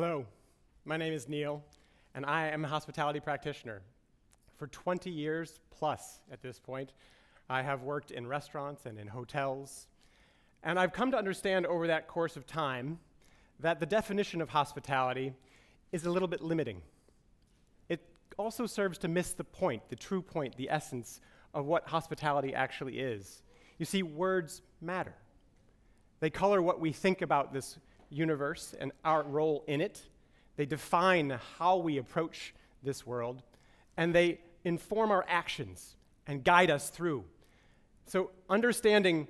Hello, my name is Neal, and I am a hospitality practitioner. For 20 years plus at this point, I have worked in restaurants and in hotels, and I've come to understand over that course of time that the definition of hospitality is a little bit limiting. It also serves to miss the point, the true point, the essence of what hospitality actually is. You see, words matter. They color what we think about this universe and our role in it. They define how we approach this world, and they inform our actions and guide us through. So understanding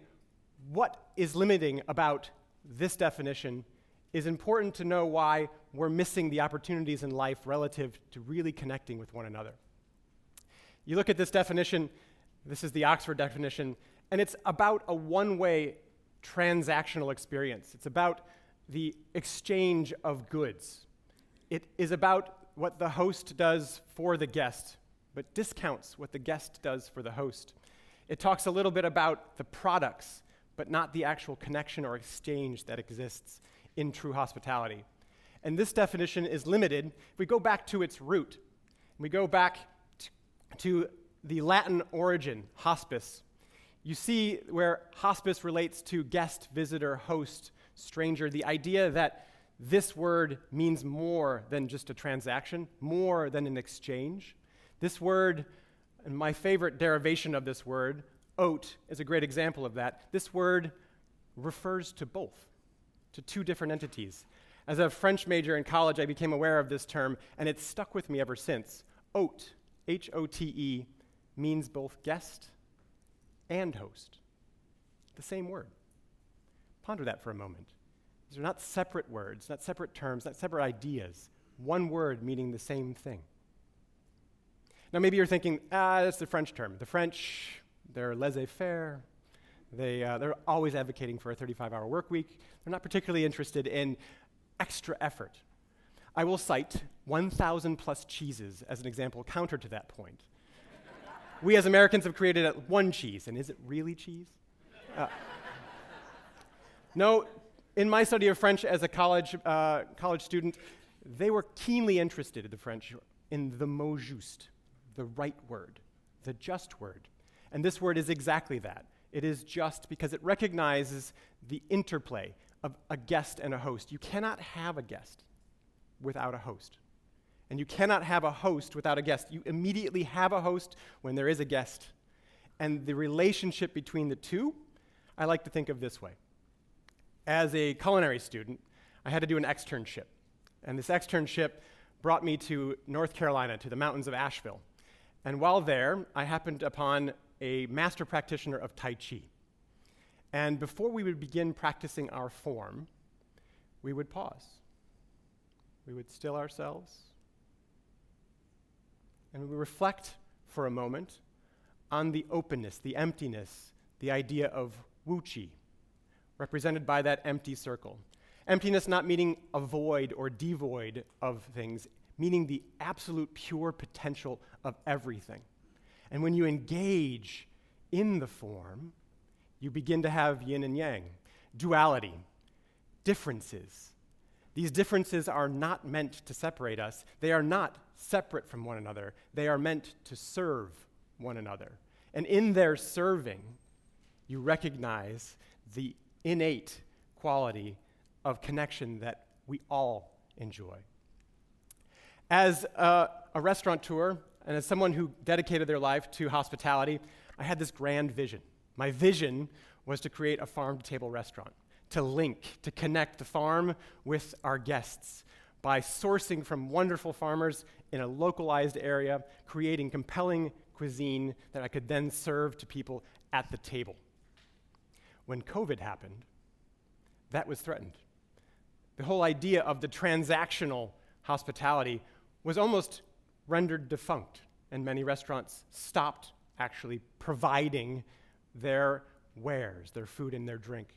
what is limiting about this definition is important to know why we're missing the opportunities in life relative to really connecting with one another. You look at this definition, this is the Oxford definition, and it's about a one-way transactional experience. It's about the exchange of goods. It is about what the host does for the guest, but discounts what the guest does for the host. It talks a little bit about the products, but not the actual connection or exchange that exists in true hospitality. And this definition is limited. If we go back to its root, we go back to the Latin origin, hospice, you see where hospice relates to guest, visitor, host, stranger, the idea that this word means more than just a transaction, more than an exchange. This word, and my favorite derivation of this word, hôte, is a great example of that. This word refers to both, to two different entities. As a French major in college, I became aware of this term, and it's stuck with me ever since. Hôte, H-O-T-E, means both guest and host. The same word. Ponder that for a moment. These are not separate words, not separate terms, not separate ideas. One word meaning the same thing. Now maybe you're thinking, that's the French term. The French, they're laissez-faire. They're always advocating for a 35-hour work week. They're not particularly interested in extra effort. I will cite 1,000 plus cheeses as an example counter to that point. We as Americans have created one cheese, and is it really cheese? No, in my study of French as a college student, they were keenly interested in the French in the mot juste, the right word, the just word. And this word is exactly that. It is just because it recognizes the interplay of a guest and a host. You cannot have a guest without a host. And you cannot have a host without a guest. You immediately have a host when there is a guest. And the relationship between the two, I like to think of this way. As a culinary student, I had to do an externship. And this externship brought me to North Carolina, to the mountains of Asheville. And while there, I happened upon a master practitioner of Tai Chi. And before we would begin practicing our form, we would pause. We would still ourselves. And we would reflect for a moment on the openness, the emptiness, the idea of Wu Chi, represented by that empty circle. Emptiness not meaning a void or devoid of things, meaning the absolute pure potential of everything. And when you engage in the form, you begin to have yin and yang, duality, differences. These differences are not meant to separate us. They are not separate from one another. They are meant to serve one another. And in their serving, you recognize the innate quality of connection that we all enjoy. As a restaurateur and as someone who dedicated their life to hospitality, I had this grand vision. My vision was to create a farm-to-table restaurant, to link, to connect the farm with our guests by sourcing from wonderful farmers in a localized area, creating compelling cuisine that I could then serve to people at the table. When COVID happened, that was threatened. The whole idea of the transactional hospitality was almost rendered defunct, and many restaurants stopped actually providing their wares, their food and their drink.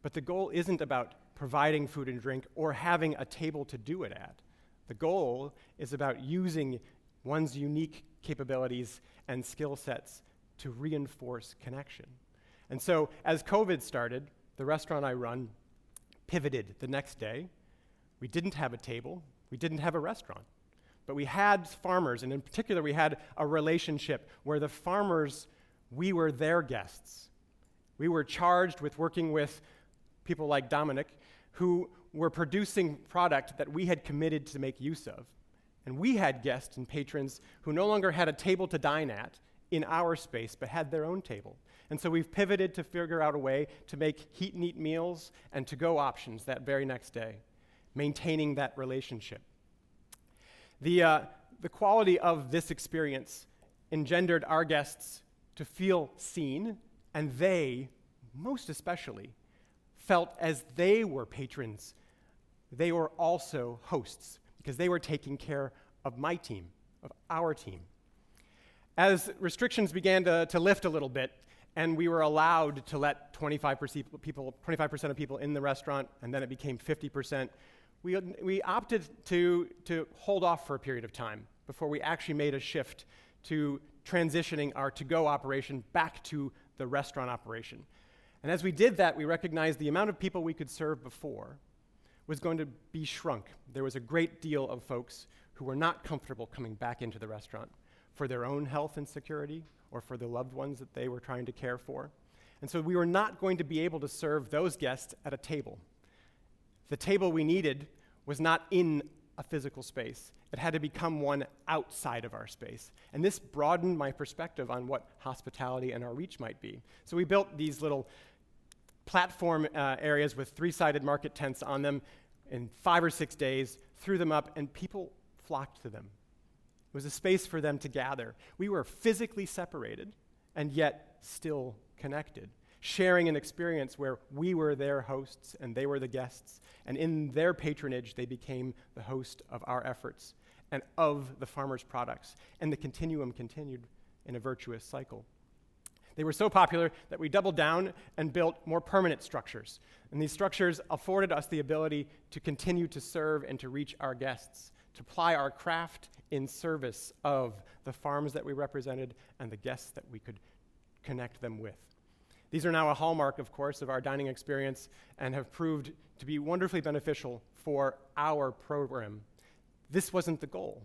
But the goal isn't about providing food and drink or having a table to do it at. The goal is about using one's unique capabilities and skill sets to reinforce connection. And so as COVID started, the restaurant I run pivoted the next day We didn't have a table. We didn't have a restaurant. But we had farmers, and in particular, we had a relationship where the farmers, we were their guests. We were charged with working with people like Dominic, who were producing product that we had committed to make use of. And we had guests and patrons who no longer had a table to dine at in our space, but had their own table. And so we've pivoted to figure out a way to make heat and eat meals and to-go options that very next day, maintaining that relationship. The quality of this experience engendered our guests to feel seen, and they, most especially, felt as they were patrons, they were also hosts, because they were taking care of my team, of our team. As restrictions began to lift a little bit, and we were allowed to let 25% of people in the restaurant, and then it became 50%, we opted to hold off for a period of time before we actually made a shift to transitioning our to-go operation back to the restaurant operation. And as we did that, we recognized the amount of people we could serve before was going to be shrunk. There was a great deal of folks who were not comfortable coming back into the restaurant for their own health and security or for the loved ones that they were trying to care for. And so we were not going to be able to serve those guests at a table. The table we needed was not in a physical space. It had to become one outside of our space. And this broadened my perspective on what hospitality and our reach might be. So we built these little platform areas with 3-sided market tents on them in 5 or 6 days, threw them up, and people flocked to them. It was a space for them to gather. We were physically separated and yet still connected, sharing an experience where we were their hosts and they were the guests, and in their patronage, they became the host of our efforts and of the farmers' products, and the continuum continued in a virtuous cycle. They were so popular that we doubled down and built more permanent structures, and these structures afforded us the ability to continue to serve and to reach our guests, to ply our craft in service of the farms that we represented and the guests that we could connect them with. These are now a hallmark, of course, of our dining experience and have proved to be wonderfully beneficial for our program. This wasn't the goal.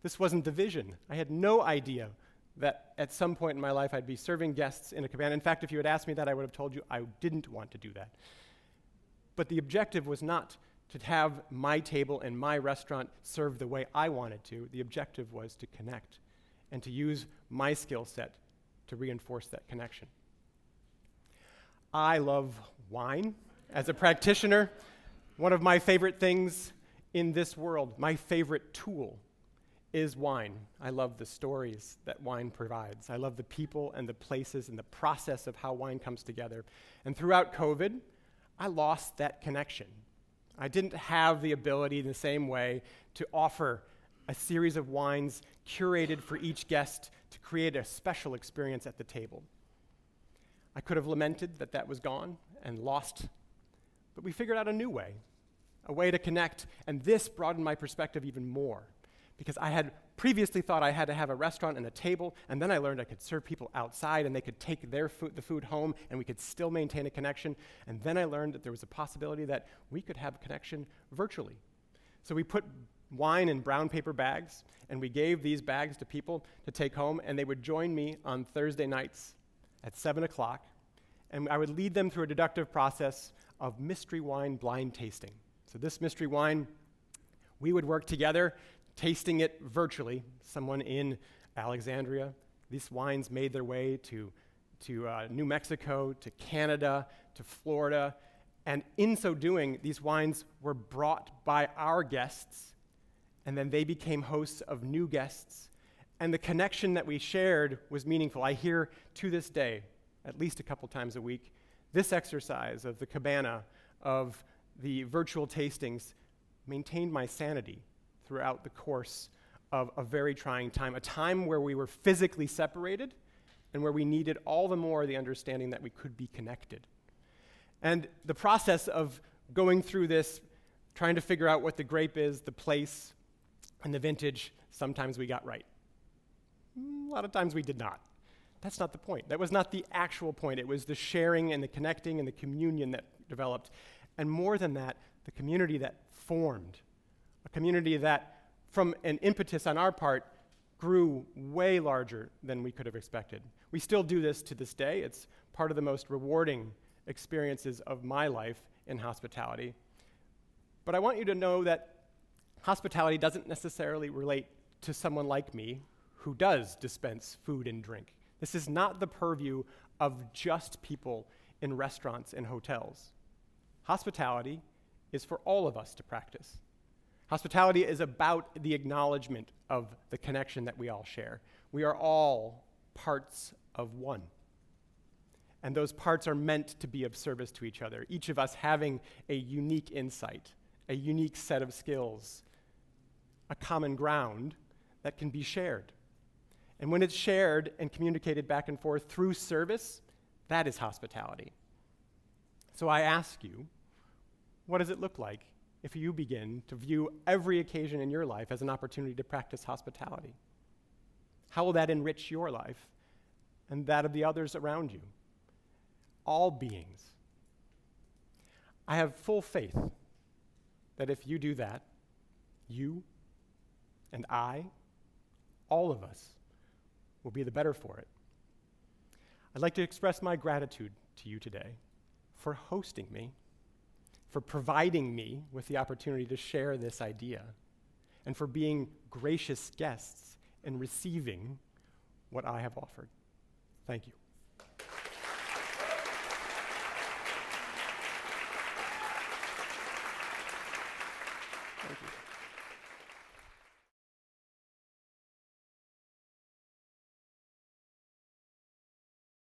This wasn't the vision. I had no idea that at some point in my life I'd be serving guests in a cabana. In fact, if you had asked me that, I would have told you I didn't want to do that. But the objective was not to have my table and my restaurant serve the way I wanted to. The objective was to connect and to use my skill set to reinforce that connection. I love wine. As a practitioner, one of my favorite things in this world, my favorite tool, is wine. I love the stories that wine provides. I love the people and the places and the process of how wine comes together. And throughout COVID, I lost that connection. I didn't have the ability in the same way to offer a series of wines curated for each guest to create a special experience at the table. I could have lamented that that was gone and lost, but we figured out a way to connect, and this broadened my perspective even more, because I had previously thought I had to have a restaurant and a table, and then I learned I could serve people outside and they could take their food, the food home, and we could still maintain a connection, and then I learned that there was a possibility that we could have a connection virtually. So we put wine in brown paper bags, and we gave these bags to people to take home, and they would join me on Thursday nights at 7 o'clock, and I would lead them through a deductive process of mystery wine blind tasting. So this mystery wine, we would work together, tasting it virtually. Someone in Alexandria, these wines made their way to New Mexico, to Canada, to Florida, and in so doing, these wines were brought by our guests, and then they became hosts of new guests, and the connection that we shared was meaningful. I hear to this day, at least a couple times a week, this exercise of the cabana, of the virtual tastings, maintained my sanity throughout the course of a very trying time, a time where we were physically separated and where we needed all the more the understanding that we could be connected. And the process of going through this, trying to figure out what the grape is, the place, and the vintage, sometimes we got right. A lot of times we did not. That's not the point. That was not the actual point. It was the sharing and the connecting and the communion that developed. And more than that, the community that formed, a community that, from an impetus on our part, grew way larger than we could have expected. We still do this to this day. It's part of the most rewarding experiences of my life in hospitality. But I want you to know that hospitality doesn't necessarily relate to someone like me who does dispense food and drink. This is not the purview of just people in restaurants and hotels. Hospitality is for all of us to practice. Hospitality is about the acknowledgement of the connection that we all share. We are all parts of one. And those parts are meant to be of service to each other, each of us having a unique insight, a unique set of skills, a common ground that can be shared. And when it's shared and communicated back and forth through service, that is hospitality. So I ask you, what does it look like if you begin to view every occasion in your life as an opportunity to practice hospitality? How will that enrich your life and that of the others around you? All beings. I have full faith that if you do that, you and I, all of us, will be the better for it. I'd like to express my gratitude to you today for hosting me, for providing me with the opportunity to share this idea, and for being gracious guests and receiving what I have offered. Thank you. Thank you.